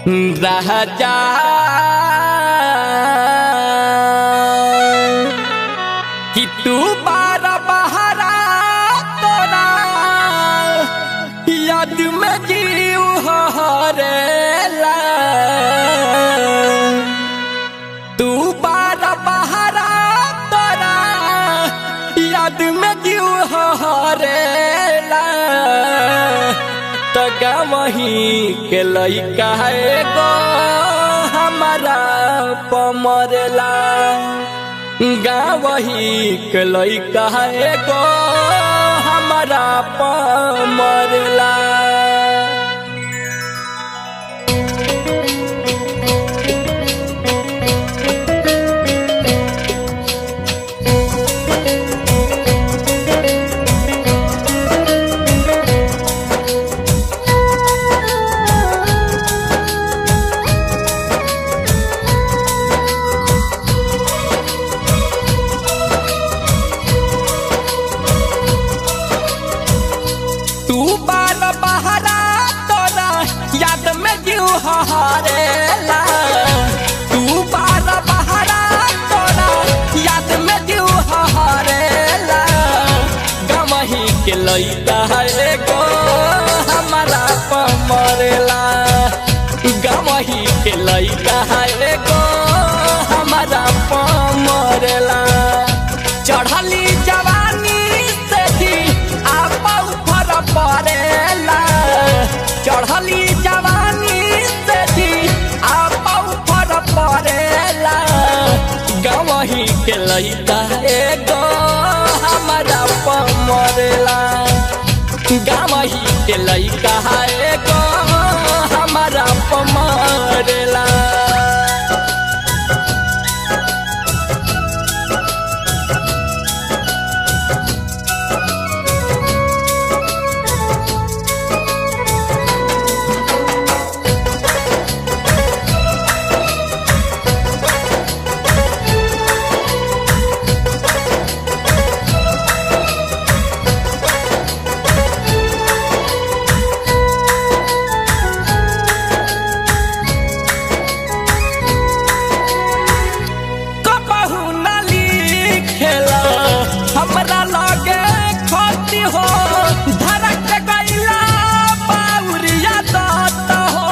राजा कि तू बार बहरा तोरा याद में जीव हरेला तू बार बहरा तोरा याद में जीव हरेला तगा वही के लइका एगो हमारा पमरेला गावही के लइका एगो हमारा पमरेला याद में जीव हरेला तू बार बहरा तोरा याद में जीव हरेला गमही के लइका एगो हमारा पमरेला गमही के लइका एगो हमारा पमरेला चढ़ली जवानी से भी आप ऊपर पड़ेला चढ़ली जवानी से भी आप ऊपर पड़ेला गवही के लइका एगो हमारा पमरेला गवही के लइका एगो हमारा पमरेला हमरा लगे खोती हो धड़क गईला बाउरिया दत हो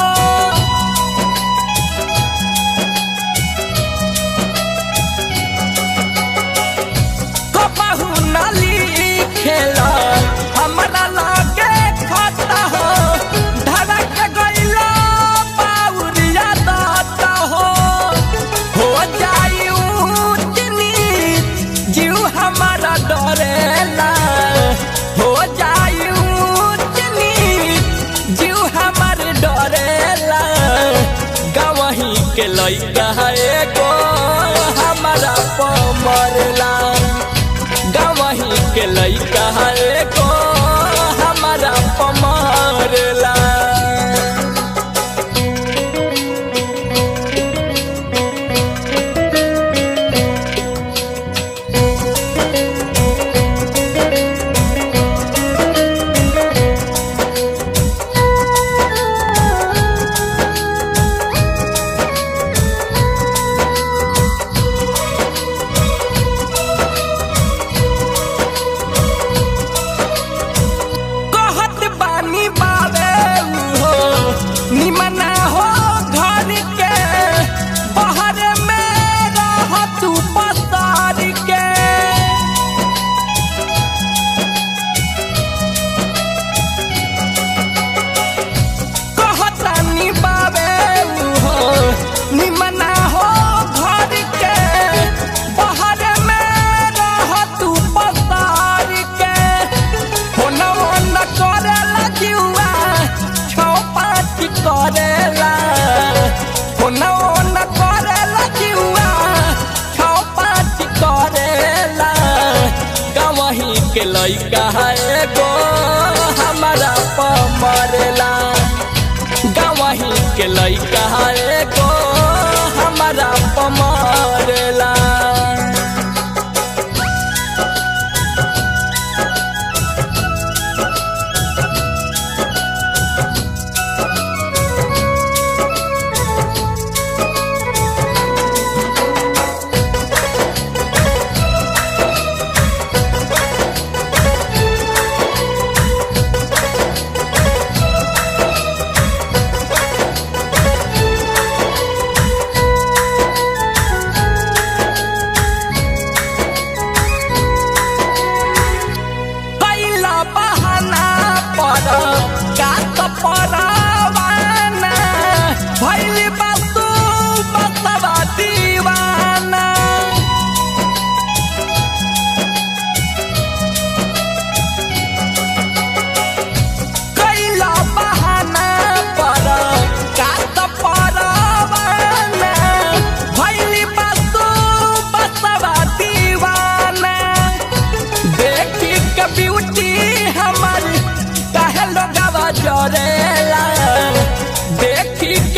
कबहू न लिखेला हमरा लगे खोता हो धड़क गईला बाउरिया दत हो जाई जीव हमारा डरेला हो जायू जीव हमारे डरेला गवही के लइका एगो हमारा पमरेला गवही के लइका एगो हमारा पमरेला करेला होना न करेला जीवा छौ पाँच करेला गवही के लइका एगो हमारा पमरेला गवही के लइका एगो हमारा पमरेला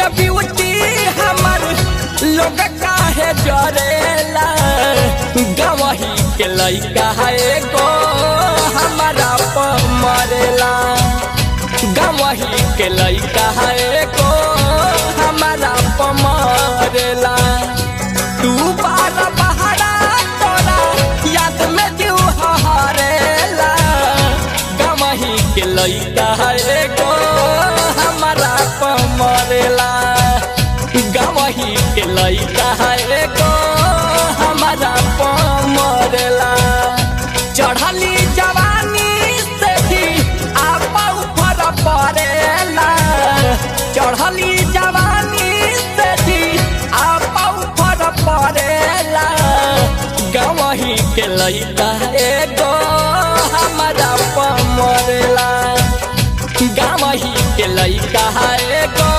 के ब्यूटी हमर लोग काहे जरेला गवही के लइका है गो हमारा मरेला गवही के लइका है गो हमारा मरेला तू बार बहरा तोरा याद में जीव हरेला गवही के लइका है गो हमारा मरेला गवही के लइका है गो हमारा मरेला चढ़ली जवानी से भी आप ऊपर पड़ेला चढ़ली जवानी से भी आप ऊपर पड़ेला गवही के लइका है गो हमारा मरेला गवही के लइका है गो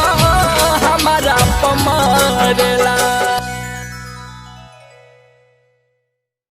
हमारा मरेला।